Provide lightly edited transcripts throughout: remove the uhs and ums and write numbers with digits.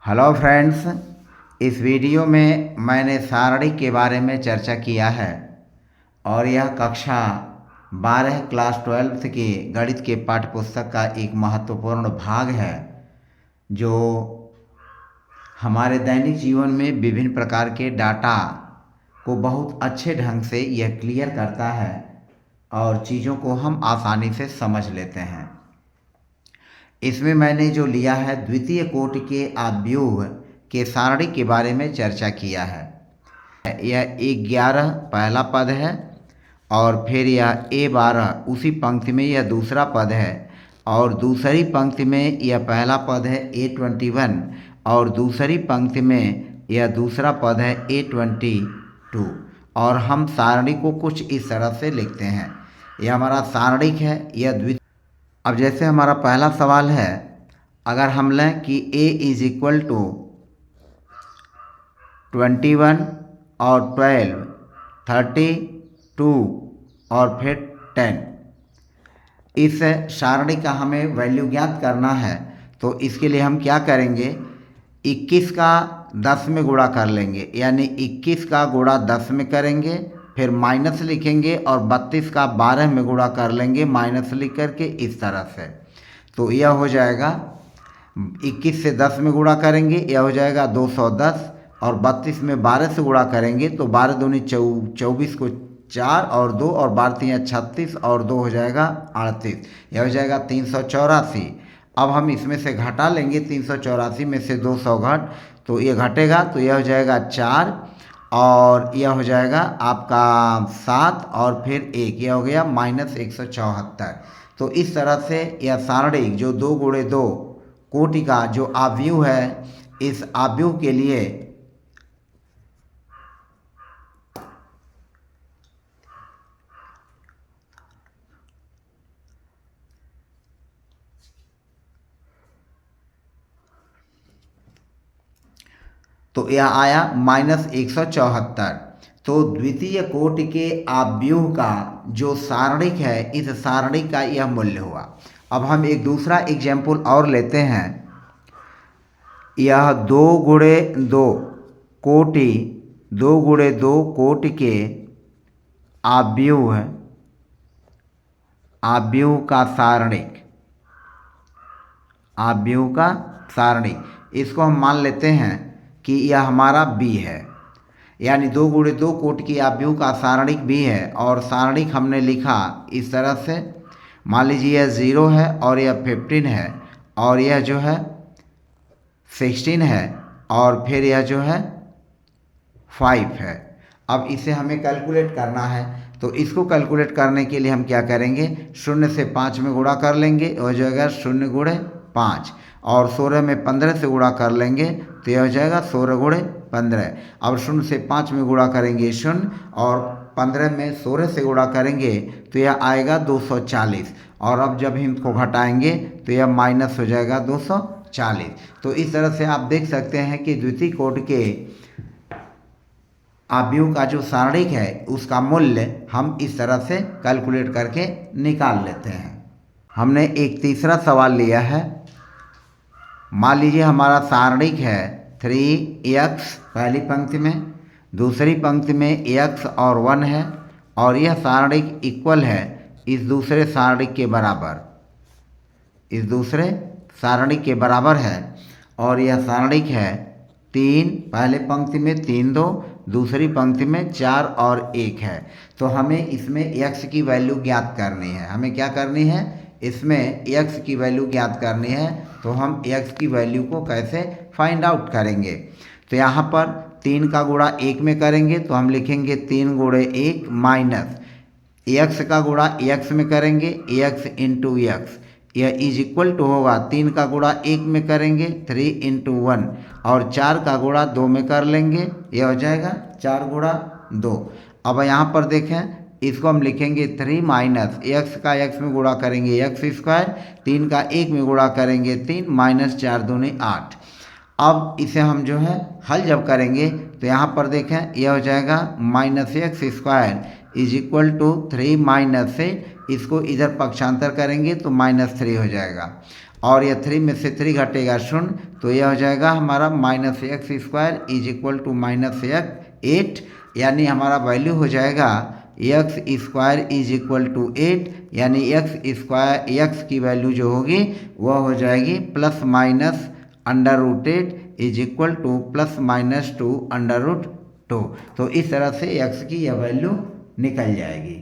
Hello friends, इस video में मैंने सारणी के बारे में चर्चा किया है और यह कक्षा 12 क्लास 12 के गणित के पाठ्य पुस्तक का एक महत्वपूर्ण भाग है जो हमारे दैनिक जीवन में विभिन्न प्रकार के डाटा को बहुत अच्छे ढंग से यह क्लियर करता है और चीज़ों को हम आसानी से समझ लेते हैं। इसमें मैंने जो लिया है द्वितीय कोटि के आव्यूह के सारणी के बारे में चर्चा किया है। यह 11 पहला पद है और फिर यह A12 उसी पंक्ति में यह दूसरा पद है और दूसरी पंक्ति में यह पहला पद है A21 और दूसरी पंक्ति में यह दूसरा पद है A22 और हम सारणी को कुछ इस तरह से लिखते हैं। यह हमारा सारणिक है, यह द्वितीय। अब जैसे हमारा पहला सवाल है, अगर हम लें कि A इज इक्वल टू 21 और 12, 32 और फिर 10, इस सारणी का हमें वैल्यू ज्ञात करना है। तो इसके लिए हम क्या करेंगे, 21 का 10 में गुणा कर लेंगे, यानी 21 का गुणा 10 में करेंगे, फिर माइनस लिखेंगे और 32 का 12 में गुणा कर लेंगे माइनस लिख करके इस तरह से। तो यह हो जाएगा 21 से 10 में गुणा करेंगे, यह हो जाएगा 210 और 32 में 12 से गुणा करेंगे तो 12 दूनी 24 को 4 और 2 और 12 3 36 और 2 हो जाएगा 38, यह हो जाएगा 384। अब हम इसमें से घटा लेंगे, 384 में से 200 घट तो ये घटेगा तो यह हो जाएगा 4 और यह हो जाएगा आपका 7 और फिर 1, यह हो गया -174। तो इस तरह से यह सारणी जो 2 गुणे 2 कोटि का जो आव्यूह है, इस आव्यूह के लिए तो यह आया -174। तो द्वितीय कोटि के आव्यूह का जो सारणिक है, इस सारणी का यह मूल्य हुआ। अब हम एक दूसरा एग्जाम्पल और लेते हैं। यह 2 गुणे 2 कोटि 2 गुणे 2 कोटि के आव्यूह का सारणिक, आव्यूह का सारणिक, इसको हम मान लेते हैं कि यह हमारा B है, यानी 2 गुणे 2 कोटि की आव्यूह का सारणिक B है। और सारणिक हमने लिखा इस तरह से, मान लीजिए यह 0 है और यह 15 है और यह जो है 16 है और फिर यह जो है 5 है। अब इसे हमें कैलकुलेट करना है, तो इसको कैलकुलेट करने के लिए हम क्या करेंगे, 0 से 5 में गुणा कर लेंगे, हो जाएगा 0 गुणे 5 और 16 में 15 से गुणा कर लेंगे तो यह हो जाएगा 16 गुणे 15। अब 0 से 5 में गुणा करेंगे 0 और 15 में 16 से गुणा करेंगे तो यह आएगा 240 और अब जब हम इसको घटाएंगे तो यह माइनस हो जाएगा 240। तो इस तरह से आप देख सकते हैं कि द्वितीय कोटि के आव्यूह का जो सारणिक है उसका मूल्य हम इस तरह से कैलकुलेट करके निकाल लेते हैं। हमने एक तीसरा सवाल लिया है। मान लीजिए हमारा सारणिक है 3x पहली पंक्ति में, दूसरी पंक्ति में x और 1 है और यह सारणिक इक्वल है इस दूसरे सारणिक के बराबर, इस दूसरे सारणिक के बराबर है और यह सारणिक है 3 पहले पंक्ति में 3 2, दूसरी पंक्ति में 4 और 1 है। तो हमें इसमें x की वैल्यू ज्ञात करनी है। हमें क्या करनी है, इसमें x की वैल्यू ज्ञात करनी है। तो हम x की वैल्यू को कैसे फाइंड आउट करेंगे, तो यहाँ पर 3 का गुणा 1 में करेंगे तो हम लिखेंगे 3 गुणे 1 माइनस x का गुणा x में करेंगे x इंटू x, यह इज इक्वल टू होगा 3 का गुणा 1 में करेंगे 3 इंटू 1 और 4 का गुणा 2 में कर लेंगे, यह हो जाएगा 4 गुणा 2। अब यहाँ पर देखें, इसको हम लिखेंगे 3 माइनस x का x में गुणा करेंगे x स्क्वायर, 3 का 1 में गुणा करेंगे 3 माइनस 4 दूनी 8। अब इसे हम जो है हल जब करेंगे तो यहाँ पर देखें यह हो जाएगा -x square is equal to 3 minus से इसको इधर पक्षांतर करेंगे तो -3 हो जाएगा और यह 3 में से 3 घटेगा 0, तो यह हो जाएगा हमारा minus X square is equal to minus 8, यानी हमारा वैल्यू हो जाएगा X square is equal to 8, यानी एक्स की वैल्यू जो होगी वह हो जाएगी plus minus under root 8 is equal to plus minus 2 under root 2। तो इस तरह से एक्स की यह वैल्यू निकल जाएगी।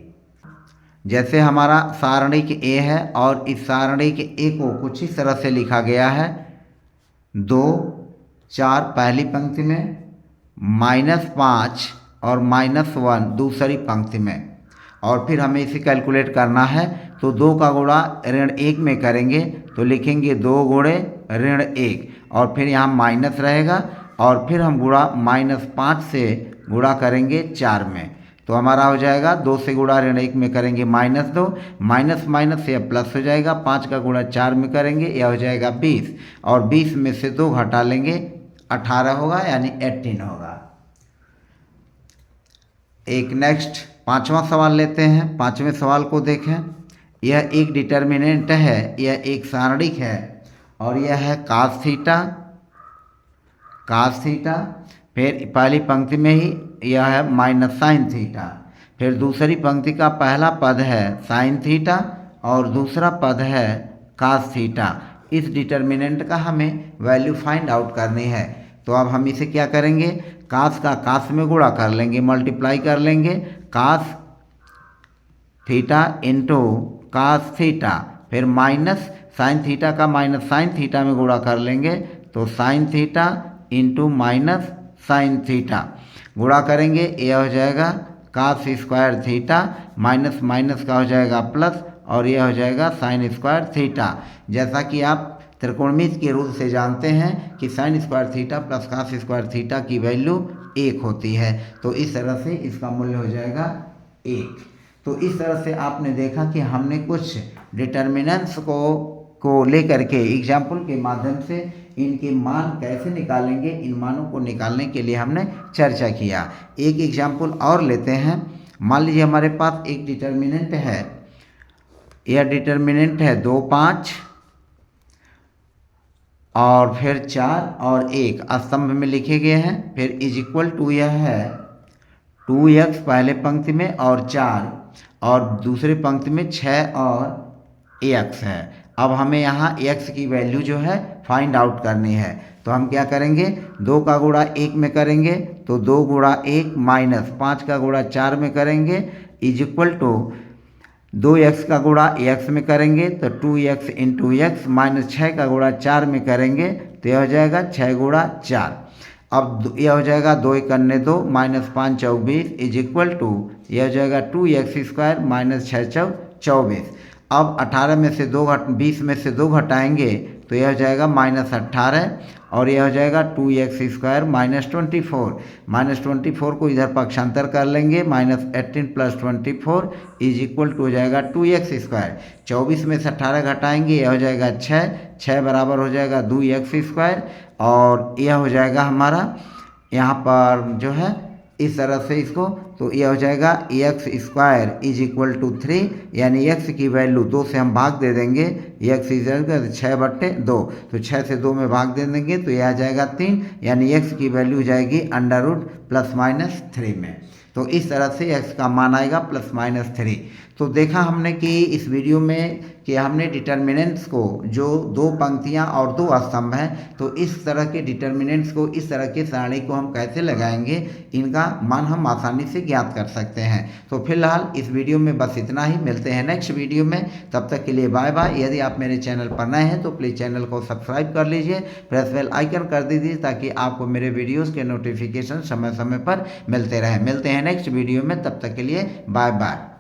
जैसे हमारा सारणिक ए है और इस सारणिक ए को कुछ इस तरह से लिखा गया है 2, 4 पहली पंक्ति में, -5 और -1 दूसरी पंक्ति में, और फिर हमें इसे कैलकुलेट करना है। तो 2 का गुणा -1 में करेंगे तो लिखेंगे 2 गुणे -1, और फिर यहाँ माइनस रहेगा, और फिर हम गुणा -5 से गुणा करेंगे 4 में, तो हमारा हो जाएगा 2 से गुणा -1 में करेंगे -2, माइनस माइनस यह प्लस हो जाएगा, 5 का गुणा 4 में करेंगे यह हो जाएगा 20, और 20 में से 2 घटा लेंगे 18 होगा, यानी 18 होगा। एक नेक्स्ट 5वां सवाल लेते हैं। 5वें सवाल को देखें। यह एक डिटर्मिनेंट है, यह एक सारणिक है, और यह है cos थीटा, फिर पहली पंक्ति में ही यह है माइनस साइन थीटा, फिर दूसरी पंक्ति का पहला पद है साइन थीटा और दूसरा पद है cos थीटा। इस डिटर्मिनेंट का हमें वैल्यू फाइंड आउट करनी है। तो अब हम इसे क्या करेंगे, cos का cos में गुणा कर लेंगे, मल्टीप्लाई कर लेंगे, cos theta into cos theta, फिर माइनस साइन थीटा का माइनस साइन थीटा में गुणा कर लेंगे, तो sine theta into minus sine theta गुणा करेंगे, यह हो जाएगा cos square theta, minus minus का हो जाएगा प्लस, और यह हो जाएगा साइन स्क्वायर थीटा। जैसा कि आप त्रिकोणमिति के रूल से जानते हैं कि sine square theta plus cos square theta की वैल्यू 1 होती है, तो इस तरह से इसका मूल्य हो जाएगा 1। तो इस तरह से आपने देखा कि हमने कुछ डिटर्मिनेंट्स को लेकर के एग्जाम्पल के माध्यम से इनके मान कैसे निकालेंगे, इन मानों को निकालने के लिए हमने चर्चा किया। एक एग्जाम्पल और लेते हैं। मान लीजिए हमारे पास एक डिटर्मिनेंट है, यह डिटर्मिनेंट है 2, 5 और फिर 4 और 1 स्तंभ में लिखे गए हैं, फिर इज इक्वल टू यह है 2x पहले पंक्ति में और 4, और दूसरी पंक्ति में 6 और x है। अब हमें यहाँ x की वैल्यू जो है फाइंड आउट करनी है। तो हम क्या करेंगे, 2 का गुणा 1 में करेंगे तो 2 गुणा 1 माइनस 5 का गुणा 4 में करेंगे इज इक्वल टू 2x का गुणा x में करेंगे तो 2x इंटू एक्स, माइनस 6 का गुणा 4 में करेंगे तो यह हो जाएगा 6 गुणा 4। अब यह हो जाएगा 2 × 2 माइनस 5 × 24 इज इक्वल टू यह हो जाएगा 2x स्क्वायर माइनस 6 × 24। अब 18 में से 20 में से 2 घटाएंगे तो यह हो जाएगा -18, और यह हो जाएगा 2x स्क्वायर माइनस 24। -24 को इधर पक्षांतर कर लेंगे, -18 + 24 इज इक्वल टू हो जाएगा 2x स्क्वायर। 24 में से 18 घटाएंगे, यह हो जाएगा 6 बराबर हो जाएगा 2x स्क्वायर, और यह हो जाएगा हमारा यहाँ पर जो है इस तरह से इसको, तो यह हो जाएगा x square is equal to 3, यानी x की वैल्यू 2 से हम भाग दे देंगे, x इज 6/2, तो 6 से 2 में भाग दे देंगे तो यह आ जाएगा 3, यानी x की वैल्यू हो जाएगी √+-3 में। तो इस तरह से x का मान आएगा +-3। तो देखा हमने कि इस वीडियो में कि हमने डिटर्मिनेंट्स को, जो 2 पंक्तियां और 2 स्तंभ हैं, तो इस तरह के डिटर्मिनेंट्स को, इस तरह के सारणी को हम कैसे लगाएंगे, इनका मान हम आसानी से ज्ञात कर सकते हैं। तो फिलहाल इस वीडियो में बस इतना ही, मिलते हैं नेक्स्ट वीडियो में, तब तक के लिए बाय बाय। यदि आप मेरे चैनल पर नए हैं तो प्लीज़ चैनल को सब्सक्राइब कर लीजिए, प्रेस बेल आइकन कर दीजिए ताकि आपको मेरे वीडियोज़ के नोटिफिकेशन समय समय पर मिलते रहें। मिलते हैं नेक्स्ट वीडियो में, तब तक के लिए बाय बाय।